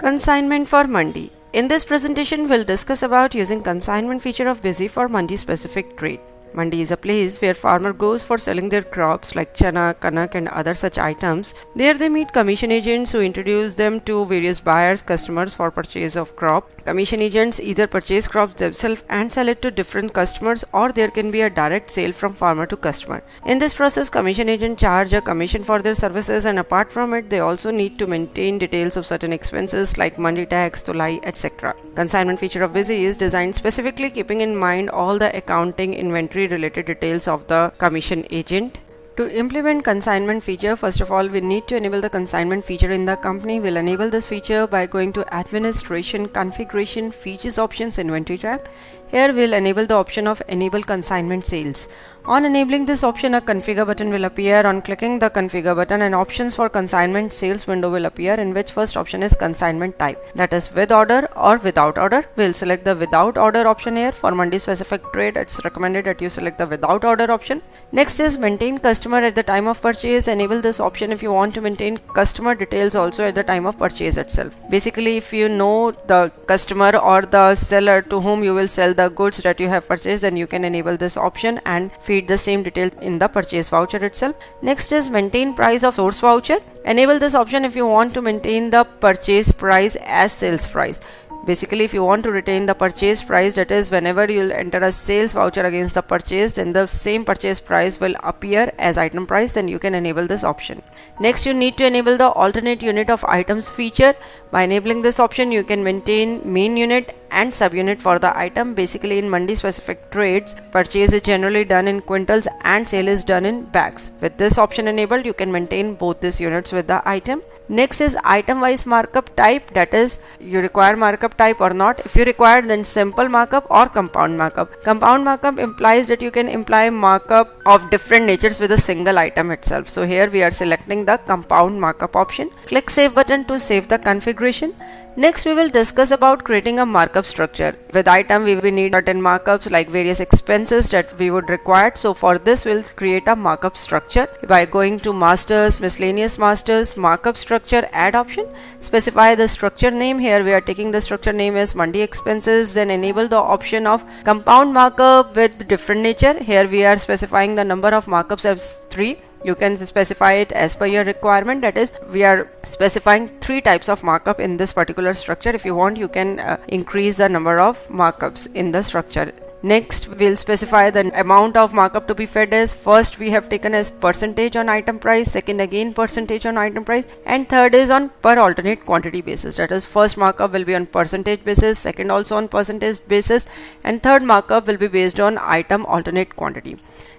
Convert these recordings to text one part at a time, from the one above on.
Consignment for Mandi. In this presentation, we'll discuss about using consignment feature of Busy for Mandi specific trade. Mandi is a place where farmer goes for selling their crops like chana, kanak and other such items. There they meet commission agents who introduce them to various buyers, customers for purchase of crop. Commission agents either purchase crops themselves and sell it to different customers, or there can be a direct sale from farmer to customer. In this process, commission agent charge a commission for their services, and apart from it, they also need to maintain details of certain expenses like Mandi tax, tulai, etc. Consignment feature of Busy is designed specifically keeping in mind all the accounting, inventory related details of the commission agent. To implement consignment feature, first of all, we need to enable the consignment feature in the company. We'll enable this feature by going to Administration, Configuration, Features Options, Inventory tab. Here we'll enable the option of Enable Consignment Sales. On enabling this option, a Configure button will appear. On clicking the Configure button, an Options for Consignment Sales window will appear, in which first option is Consignment Type, that is with order or without order. We'll select the without order option here. For Mandi specific trade, it's recommended that you select the without order option. Next is Maintain Customer at the time of purchase. Enable this option if you want to maintain customer details also at the time of purchase itself. Basically, if you know the customer or the seller to whom you will sell the goods that you have purchased, then you can enable this option and feed the same detail in the purchase voucher itself. Next is Maintain Price of Source Voucher. Enable this option if you want to maintain the purchase price as sales price. Basically, if you want to retain the purchase price, that is whenever you'll enter a sales voucher against the purchase, then the same purchase price will appear as item price, then you can enable this option. Next, you need to enable the alternate unit of items feature. By enabling this option, you can maintain main unit and subunit for the item. Basically, in Mandi specific trades, purchase is generally done in quintals and sale is done in bags. With this option enabled, you can maintain both these units with the item. Next is item wise markup type, that is you require markup type or not. If you require, then simple markup or compound markup. Compound markup implies that you can imply markup of different natures with a single item itself. So here we are selecting the compound markup option. Click Save button to save the configuration. Next, we will discuss about creating a markup structure. With item, we will need certain markups like various expenses that we would require. So for this, we'll create a markup structure by going to Masters, Miscellaneous Masters, Markup Structure, Add option. Specify the structure name. Here we are taking the structure name as Mandi Expenses. Then enable the option of compound markup with different nature. Here we are specifying the number of markups as 3. You can specify it as per your requirement, that is we are specifying 3 types of markup in this particular structure. If you want, you can increase the number of markups in the structure. Next, we'll specify the amount of markup to be fed as. First, we have taken as percentage on item price, second again percentage on item price, and third is on per alternate quantity basis. That is, first markup will be on percentage basis, second also on percentage basis, and third markup will be based on item alternate quantity.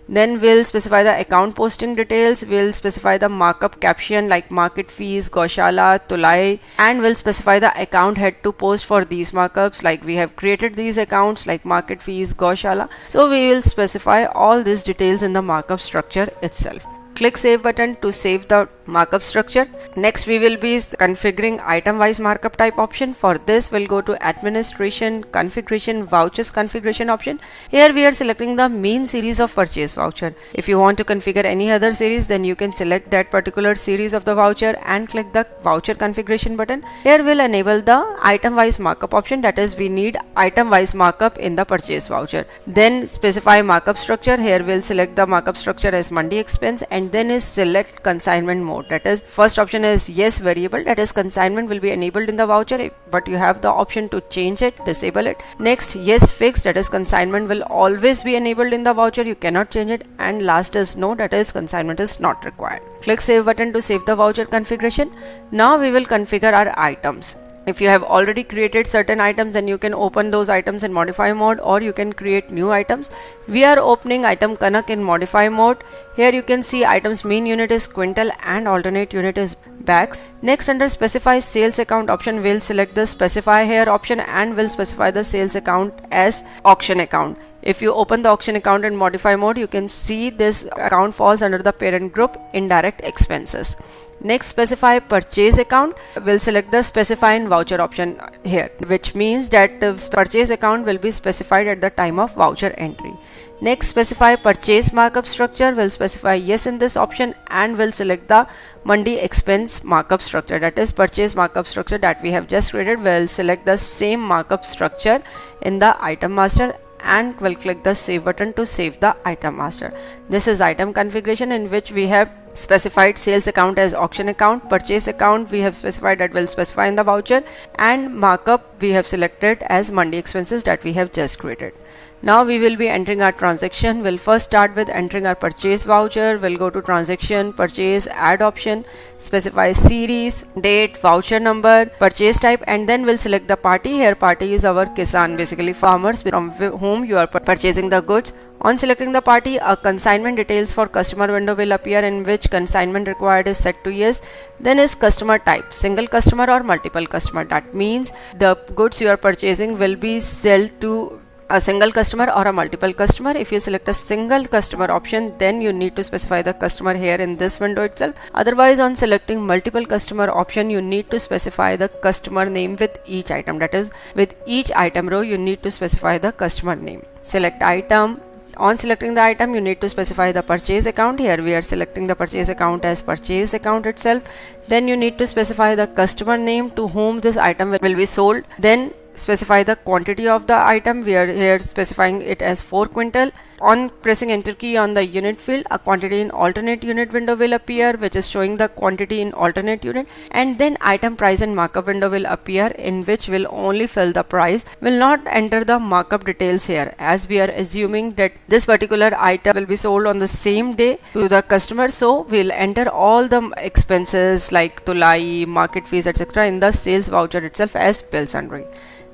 Then we'll specify the account posting details. We'll specify the markup caption like market fees, Goshala, Tulai, and we'll specify the account head to post for these markups. Like we have created these accounts like market fees, Goshala. So we will specify all these details in the markup structure itself. Click Save button to save the markup structure. Next, we will be configuring item wise markup type option. For this, we'll go to Administration, Configuration, Vouchers Configuration option. Here we are selecting the main series of purchase voucher. If you want to configure any other series, then you can select that particular series of the voucher and click the Voucher Configuration button. Here we'll enable the item wise markup option, that is we need item wise markup in the purchase voucher. Then specify markup structure. Here we'll select the markup structure as Mandi Expense, and then is select consignment mode. That is, first option is yes variable, that is consignment will be enabled in the voucher, but you have the option to change it, disable it. Next, yes fixed, that is consignment will always be enabled in the voucher, you cannot change it. And last is no, that is consignment is not required. Click Save button to save the voucher configuration. Now we will configure our items. If you have already created certain items, then you can open those items in modify mode, or you can create new items. We are opening item Kanak in modify mode. Here you can see items main unit is quintal and alternate unit is bags. Next, under specify sales account option, we'll select the specify here option and we'll specify the sales account as auction account. If you open the auction account in modify mode, you can see this account falls under the parent group indirect expenses. Next, specify purchase account. We'll select the specify in voucher option here, which means that the purchase account will be specified at the time of voucher entry. Next, specify purchase markup structure. We'll specify yes in this option and we'll select the Mandi expense markup structure, that is purchase markup structure that we have just created. We'll select the same markup structure in the item master and we'll click the save button to save the item master. This is item configuration in which we have specified sales account as auction account, purchase account we have specified that will specify in the voucher, and markup we have selected as Mandi expenses that we have just created. Now we will be entering our transaction. We'll first start with entering our purchase voucher. We'll go to transaction, purchase, add option, specify series, date, voucher number, purchase type, and then we'll select the party. Here party is our Kisan, basically farmers from whom you are purchasing the goods. On selecting the party, a consignment details for customer window will appear in which consignment required is set to yes. Then is customer type, single customer or multiple customer. That means the goods you are purchasing will be sold to a single customer or a multiple customer. If you select a single customer option, then you need to specify the customer here in this window itself. Otherwise, on selecting multiple customer option, you need to specify the customer name with each item. That is, with each item row, you need to specify the customer name. Select item. On selecting the item, you need to specify the purchase account. Here we are selecting the purchase account as purchase account itself. Then you need to specify the customer name to whom this item will be sold. Then specify the quantity of the item. We are here specifying it as 4 quintal. On pressing enter key on the unit field, a quantity in alternate unit window will appear, which is showing the quantity in alternate unit, and then item price and markup window will appear, in which will only fill the price, will not enter the markup details here, as we are assuming that this particular item will be sold on the same day to the customer. So we'll enter all the expenses like tulai, market fees, etc. in the sales voucher itself as bill sundry.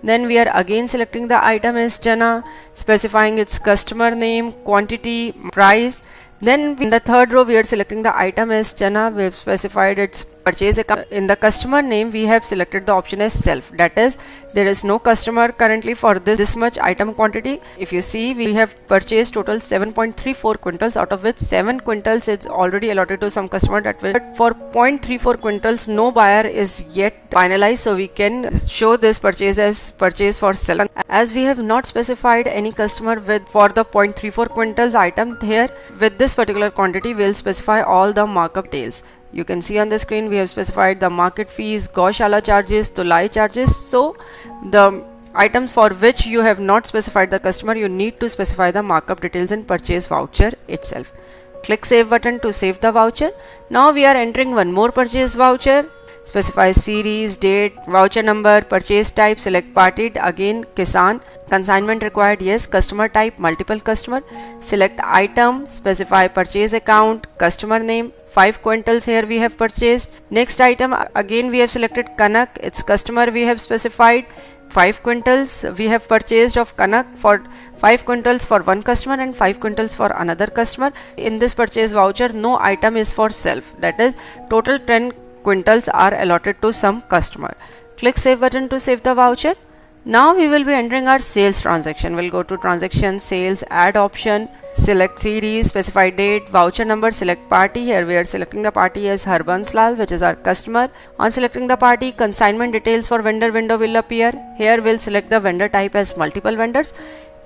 Then we are again selecting the item as chana, specifying its customer name, quantity, price. Then in the third row we are selecting the item as chana. We have specified its purchase account. In the customer name we have selected the option as self, that is there is no customer currently for this much item quantity. If you see, we have purchased total 7.34 quintals, out of which 7 quintals is already allotted to some customer. That will, but for 0.34 quintals no buyer is yet finalized, so we can show this purchase as purchase for self. As we have not specified any customer for the 0.34 quintals item here, with this particular quantity we'll specify all the markup details. You can see on the screen we have specified the market fees, Gaushala charges, Tulai charges. So the items for which you have not specified the customer, you need to specify the markup details in purchase voucher itself. Click save button to save the voucher. Now we are entering one more purchase voucher. Specify series, date, voucher number, purchase type, select party, again Kisan, consignment required yes, customer type multiple customer, select item, specify purchase account, customer name, 5 quintals here we have purchased. Next item, again we have selected Kanak, its customer we have specified, 5 quintals we have purchased of Kanak, for 5 quintals for one customer and 5 quintals for another customer. In this purchase voucher no item is for self, that is total 10 quintals are allotted to some customer. Click save button to save the voucher. Now we will be entering our sales transaction. We'll go to transaction, sales, add option, select series, specify date, voucher number, select party. Here we are selecting the party as Harbans Lal, which is our customer. On selecting the party, consignment details for vendor window will appear. Here we'll select the vendor type as multiple vendors.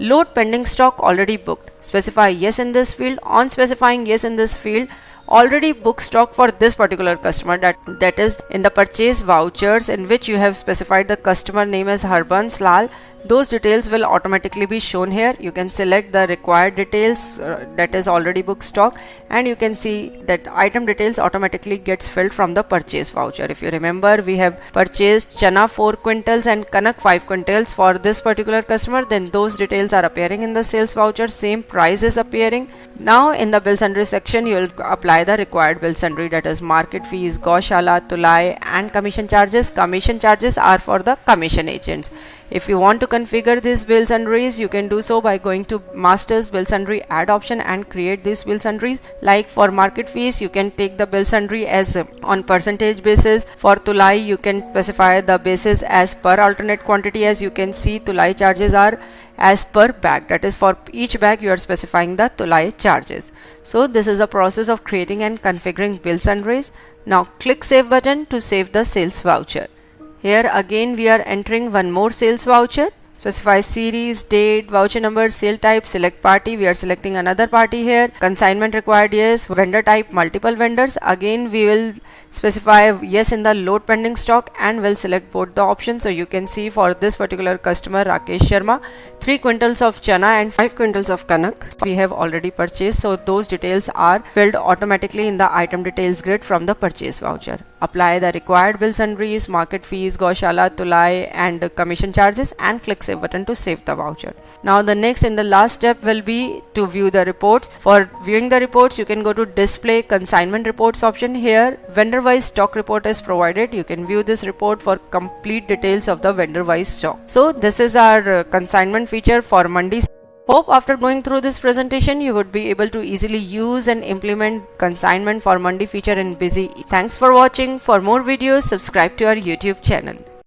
Load pending stock already booked. Specify yes in this field. On specifying yes in this field, already booked stock for this particular customer, that is in the purchase vouchers in which you have specified the customer name as Harbans Lal, those details will automatically be shown here. You can select the required details, that is already booked stock, and you can see that item details automatically gets filled from the purchase voucher. If you remember, we have purchased chana 4 quintals and kanak 5 quintals for this particular customer, then those details are appearing in the sales voucher, same price is appearing. Now in the bill sundry section you will apply the required bill sundry, that is market fees, Gaushala, Tulai and commission charges. Commission charges are for the commission agents. If you want to configure these bill sundries, you can do so by going to Masters Bill Sundry Add option and create these bill sundries. Like for market fees, you can take the bill sundry as on percentage basis. For Tulai, you can specify the basis as per alternate quantity. As you can see, Tulai charges are as per bag, that is for each bag you are specifying the Tulai charges. So this is a process of creating and configuring bill sundries. Now click Save button to save the sales voucher. Here again we are entering one more sales voucher. Specify series, date, voucher number, sale type, select party. We are selecting another party here. Consignment required, yes. Vendor type, multiple vendors. Again we will specify yes in the load pending stock and will select both the options. So you can see for this particular customer Rakesh Sharma, 3 quintals of chana and 5 quintals of kanak we have already purchased. So those details are filled automatically in the item details grid from the purchase voucher. Apply the required bill sundries, market fees, Gaushala, Tulai and commission charges and click Save button to save the voucher. Now the next and the last step will be to view the reports. For viewing the reports, you can go to Display Consignment Reports option. Here vendor wise stock report is provided. You can view this report for complete details of the vendor wise stock. So this is our consignment feature for Mandi. Hope after going through this presentation you would be able to easily use and implement consignment for Mandi feature in Busy. Thanks for watching. For more videos, subscribe to our YouTube channel.